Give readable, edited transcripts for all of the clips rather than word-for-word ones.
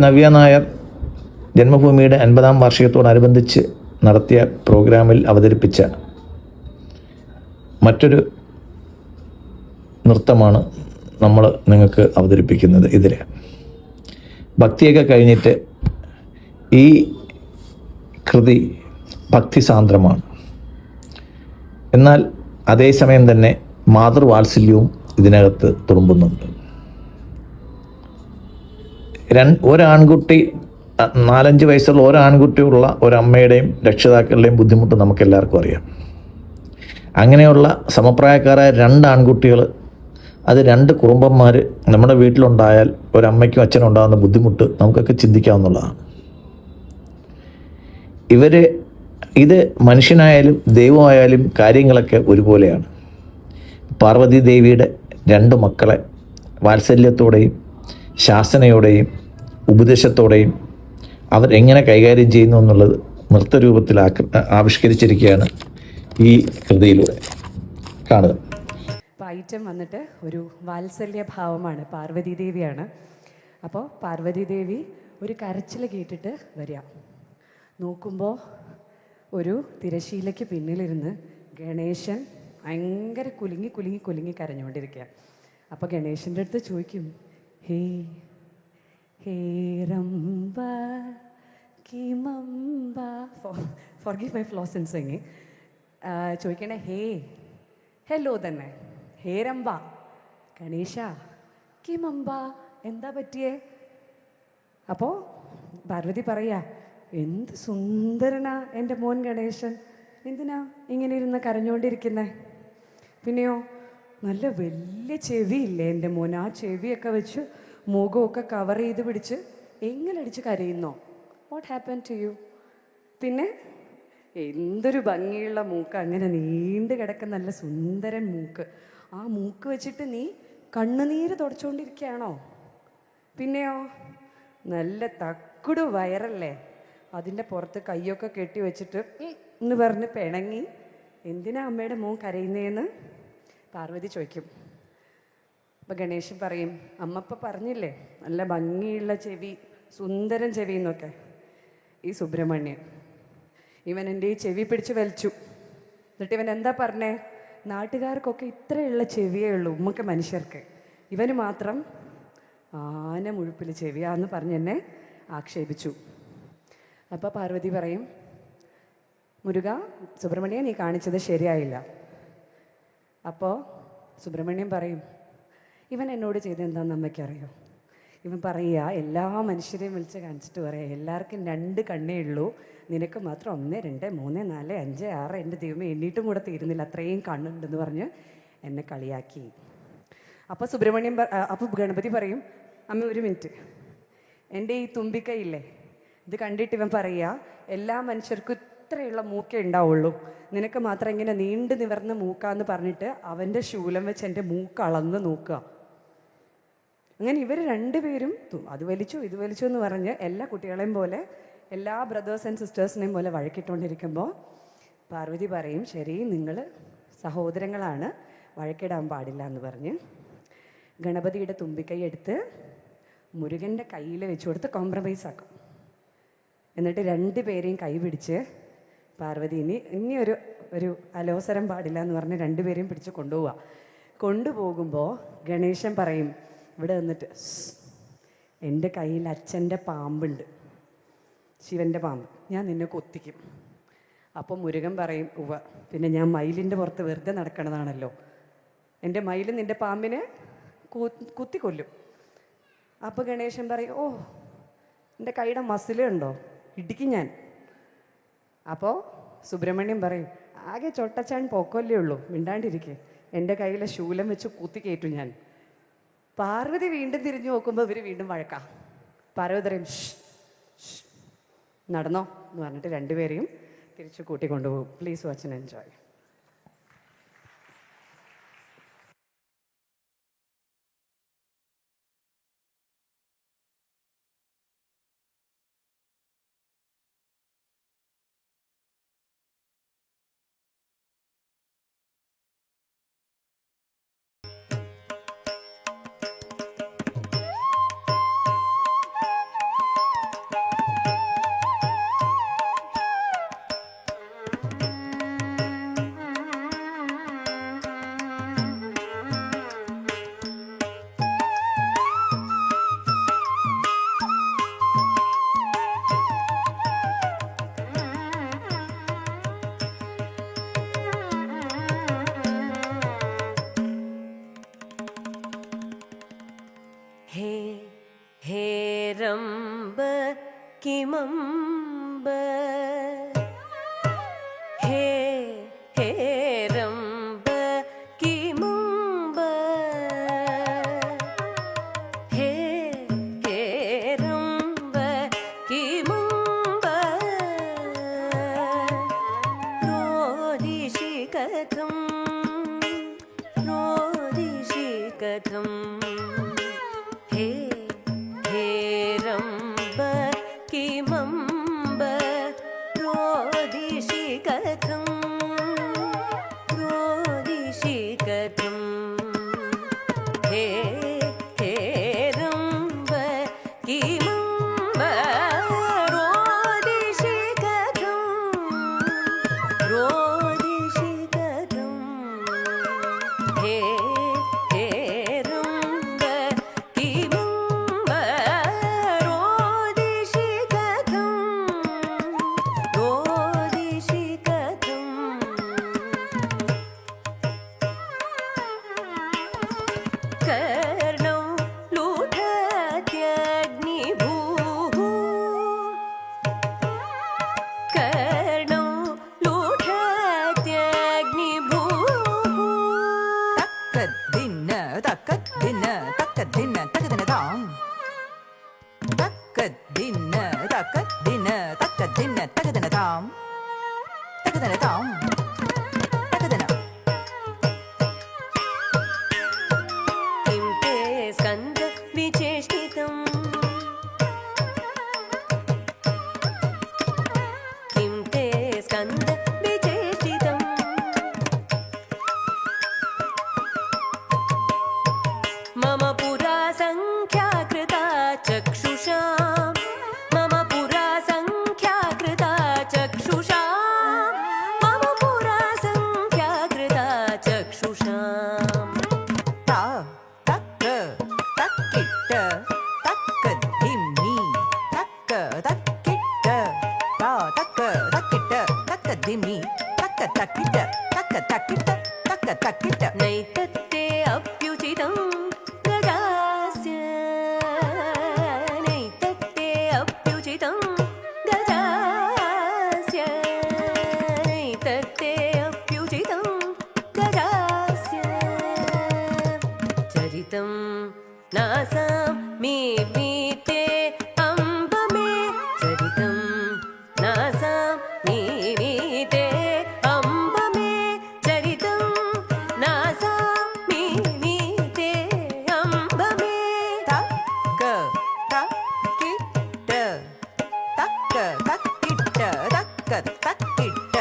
നവ്യ നായർ ജന്മഭൂമിയുടെ 50-ാം വാർഷികത്തോടനുബന്ധിച്ച് നടത്തിയ പ്രോഗ്രാമിൽ അവതരിപ്പിച്ച മറ്റൊരു നൃത്തമാണ് നമ്മൾ നിങ്ങൾക്ക് അവതരിപ്പിക്കുന്നത്. ഇതിൽ ഭക്തിയൊക്കെ കഴിഞ്ഞിട്ട് ഈ കൃതി ഭക്തിസാന്ദ്രമാണ്. എന്നാൽ അതേസമയം തന്നെ മാതൃവാത്സല്യവും ഇതിനകത്ത് തുളുമ്പുന്നുണ്ട്. ഒരാൺകുട്ടി 4-5 വയസ്സുള്ള ഒരാൺകുട്ടിയുള്ള ഒരമ്മയുടെയും രക്ഷിതാക്കളുടെയും ബുദ്ധിമുട്ട് നമുക്കെല്ലാവർക്കും അറിയാം. അങ്ങനെയുള്ള സമപ്രായക്കാരായ 2 ആൺകുട്ടികൾ, അത് 2 കുറുമ്പന്മാർ നമ്മുടെ വീട്ടിലുണ്ടായാൽ ഒരമ്മയ്ക്കും അച്ഛനും ഉണ്ടാകുന്ന ബുദ്ധിമുട്ട് നമുക്കൊക്കെ ചിന്തിക്കാവുന്നതാണ്. ഇത് മനുഷ്യനായാലും ദൈവമായാലും കാര്യങ്ങളൊക്കെ ഒരുപോലെയാണ്. പാർവതി ദേവിയുടെ 2 മക്കളെ വാത്സല്യത്തോടെയും ശാസനയോടെയും ഉപദേശത്തോടെയും അവർ എങ്ങനെ കൈകാര്യം ചെയ്യുന്നു എന്നുള്ളത് നൃത്തരൂപത്തിൽ ആവിഷ്കരിച്ചിരിക്കുകയാണ് ഈ കൃതിയിലൂടെ കാണുക. ഐറ്റം വന്നിട്ട് ഒരു വാത്സല്യ ഭാവമാണ്, പാർവതി ദേവിയാണ്. അപ്പോൾ പാർവതി ദേവി ഒരു കരച്ചിൽ കേട്ടിട്ട് വരിക. നോക്കുമ്പോൾ ഒരു തിരശീലയ്ക്ക് പിന്നിലിരുന്ന് ഗണേശൻ ഭയങ്കര കുലുങ്ങി കരഞ്ഞുകൊണ്ടിരിക്കുക. അപ്പോൾ ഗണേശൻ്റെ അടുത്ത് ചോദിക്കും, ഹേ ഹേ രംബ കിമംബ, forgive my flaws in singing. ചോദിക്കണേ ഹേ ഹലോ തന്നെ, ഹേ രംബ ഗണേശ കിമംബ, എന്താ പറ്റിയേ? അപ്പോൾ പാർവതി പറയാ, എന്ത് സുന്ദരനാ എൻ്റെ മോൻ ഗണേശൻ, എന്തിനാ ഇങ്ങനെ ഇരുന്ന് കരഞ്ഞുകൊണ്ടിരിക്കുന്നേ? പിന്നെയോ നല്ല വലിയ ചെവിയില്ലേ എൻ്റെ മോൻ, ആ ചെവിയൊക്കെ വെച്ച് മുഖമൊക്കെ കവർ ചെയ്ത് പിടിച്ച് എങ്ങനടിച്ച് കരയുന്നോ? What happen to you? പിന്നെ എന്തൊരു ഭംഗിയുള്ള മൂക്ക്, അങ്ങനെ നീണ്ടു കിടക്കുന്ന നല്ല സുന്ദരൻ മൂക്ക്. ആ മൂക്ക് വെച്ചിട്ട് നീ കണ്ണുനീര് തുടച്ചുകൊണ്ടിരിക്കുകയാണോ? പിന്നെയോ നല്ല തക്കുടു വയറല്ലേ, അതിൻ്റെ പുറത്ത് കയ്യൊക്കെ കെട്ടി വെച്ചിട്ട് എന്ന് പറഞ്ഞ് പിണങ്ങി എന്തിനാ അമ്മയുടെ മോൻ കരയുന്നതെന്ന് പാർവതി ചോദിക്കും. അപ്പം ഗണേശൻ പറയും, അമ്മ ഇപ്പം പറഞ്ഞില്ലേ നല്ല ഭംഗിയുള്ള ചെവി, സുന്ദരൻ ചെവി എന്നൊക്കെ. ഈ സുബ്രഹ്മണ്യൻ ഇവൻ എൻ്റെ ഈ ചെവി പിടിച്ച് വലിച്ചു. എന്നിട്ട് ഇവൻ എന്താ പറഞ്ഞേ? നാട്ടുകാർക്കൊക്കെ ഇത്രയുള്ള ചെവിയേ ഉള്ളൂ ഉമ്മക്ക് മനുഷ്യർക്ക്, ഇവന് മാത്രം ആന മുഴുപ്പിൽ ചെവിയാന്ന് പറഞ്ഞ് എന്നെ ആക്ഷേപിച്ചു. അപ്പോൾ പാർവതി പറയും, മുരുക സുബ്രഹ്മണ്യൻ നീ കാണിച്ചത് ശരിയായില്ല. അപ്പോൾ സുബ്രഹ്മണ്യൻ പറയും, ഇവൻ എന്നോട് ചെയ്ത് എന്താണെന്ന് അമ്മയ്ക്കറിയോ? ഇവൻ പറയുക, എല്ലാ മനുഷ്യരെയും വിളിച്ച് കാണിച്ചിട്ട് പറയാം, എല്ലാവർക്കും 2 കണ്ണേ ഉള്ളൂ, നിനക്ക് മാത്രം 1 2 3 4 5 6, എൻ്റെ ദൈവമേ എണ്ണീട്ടും കൂടെ തീരുന്നില്ല, അത്രയും കണ്ണുണ്ടെന്ന് പറഞ്ഞ് എന്നെ കളിയാക്കി. അപ്പോൾ ഗണപതി പറയും, അമ്മ ഒരു മിനിറ്റ്, എൻ്റെ ഈ തുമ്പിക്കൈയില്ലേ ഇത് കണ്ടിട്ട് ഇവൻ പറയുക, എല്ലാ മനുഷ്യർക്കും ഇത്രയുള്ള മൂക്കേ ഉണ്ടാവുള്ളൂ, നിനക്ക് മാത്രം ഇങ്ങനെ നീണ്ടു നിവർന്ന് മൂക്കാന്ന് പറഞ്ഞിട്ട് അവൻ്റെ ശൂലം വെച്ച് എൻ്റെ മൂക്ക് അളന്ന് നോക്കുക. അങ്ങനെ ഇവർ 2 പേരും അത് വലിച്ചു ഇത് വലിച്ചു എന്ന് പറഞ്ഞ് എല്ലാ കുട്ടികളെയും പോലെ, എല്ലാ ബ്രദേഴ്സ് ആൻഡ് സിസ്റ്റേഴ്സിനെയും പോലെ വഴക്കിട്ടുകൊണ്ടിരിക്കുമ്പോൾ പാർവതി പറയും, ശരി നിങ്ങൾ സഹോദരങ്ങളാണ്, വഴക്കിടാൻ പാടില്ല എന്ന് പറഞ്ഞ് ഗണപതിയുടെ തുമ്പിക്കൈ എടുത്ത് മുരുകൻ്റെ കയ്യിൽ വെച്ച് കൊടുത്ത് കോംപ്രമൈസ് ആക്കും. എന്നിട്ട് 2 പേരെയും കൈ പിടിച്ച് പാർവതി ഇനി ഒരു അലോസരം പാടില്ല എന്ന് പറഞ്ഞ് 2 പേരെയും പിടിച്ച് കൊണ്ടുപോകുമ്പോൾ ഗണേശൻ പറയും, ഇവിടെ വന്നിട്ട്, എൻ്റെ കയ്യിൽ അച്ഛൻ്റെ പാമ്പുണ്ട്, ശിവൻ്റെ പാമ്പ്, ഞാൻ നിന്നെ കൊത്തിക്കും. അപ്പോൾ മുരുകൻ പറയും, ഉവ്വ, പിന്നെ ഞാൻ മയിലിൻ്റെ പുറത്ത് വെറുതെ നടക്കണതാണല്ലോ, എൻ്റെ മയിൽ നിൻ്റെ പാമ്പിനെ കുത്തിക്കൊല്ലും. അപ്പോൾ ഗണേശൻ പറയും, ഓ എൻ്റെ കൈയുടെ മസിലുണ്ടോ, ഇടിക്കും ഞാൻ. അപ്പോൾ സുബ്രഹ്മണ്യം പറയും, ആകെ ചൊട്ടച്ചാൻ പോക്കല്ലേ ഉള്ളൂ, മിണ്ടാണ്ടിരിക്കേ, എൻ്റെ കയ്യിലെ ശൂലം വെച്ച് കുത്തി കയറ്റും ഞാൻ. പാർവതി വീണ്ടും തിരിഞ്ഞു നോക്കുമ്പോൾ ഇവർ വീണ്ടും വഴക്കാം. പാർവതി പറയും, നടന്നോ എന്ന് പറഞ്ഞിട്ട് 2 പേരെയും തിരിച്ചു കൂട്ടിക്കൊണ്ടുപോകും. Please watch and enjoy. किमम्ब हे हेरम्ब किमम्ब हे हेरम्ब किमम्ब रोदिषि कथं रोदिषि कथं हे हेरम्ब किमम्ब रोदिषि कथं रोदिषि कथं हे हेरम्ब किमम्ब रोदिषि कथं रोदिषि कथं हे हेरम्ब किमम्ब रोदिषि कथं रोदिषि कथं कर्णौ लुठत्यग्निभूः कर्णौ लुठत्यग्निभूः तक्कद्दिन्न तक्कद्दिन्न तक्कद्दिन्न तक्कदिनताम् तक्कद्दिन्न तक्कद्दिन्न तक्कद्दिन्न तक्कदिनताम् तक्कदिनताम् तक्कदिन किं ते स्कन्द विचेष्टितम् किं ते स्कन्द विचेष्टितम् मम पुरा सङ्ख्या कृता चक्षुषा मम पुरा सङ्ख्या कृता चक्षुषा मम पुरा सङ्ख्या कृता चक्षुषा ता तक्क तक्किट्ट तक्कद्दिम्मि तक्क तक्किट्ट ता तक्क तक्किट्ट तक्कद्दिम्मि तक्क तक्किट्ट तक्क तक्किट्ट तक्क तक्किट्ट नैतत्ते अप्युचितं गजास्य नैतत्ते अप्युचितं गजास्य नैतत्ते अप्युचितं गजास्य चरितं नासां मीमीते अम्ब मे चरितं नासां मीमीते अम्ब मे चरितं नासां मीमीते अम्ब मे तक्क तक्किट्ट तक्क तक्किट्ट तक्क तक्किट्ट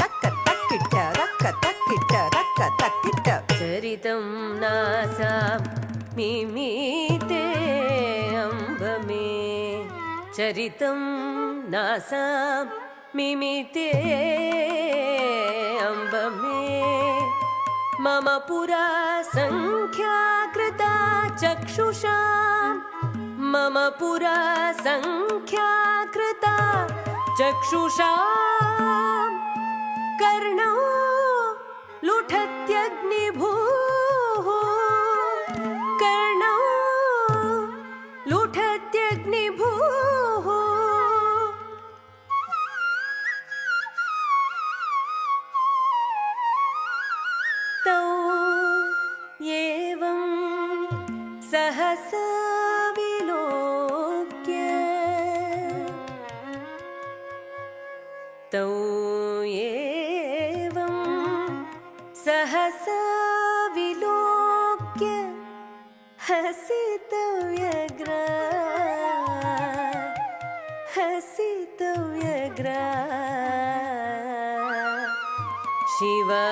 तक्क तक्किट्ट तक्क तक्किट्ट तक्क तक्किट्ट चरितं नासां मिमीते अम्ब मे चरितं नासां मिमीते अम्ब मे मम पुरा सङ्ख्या कृता चक्षुषा मम पुरा सङ्ख्या कृता चक्षुषा कर्णौ लुठत्यग्निभूः कर्णौ लुठत्यग्निभूः तौ एवं सहसा विलोक्य तौ एवं सहसा विलोक्य हसितौ व्यग्रा हसितौ व्यग्रा शिवा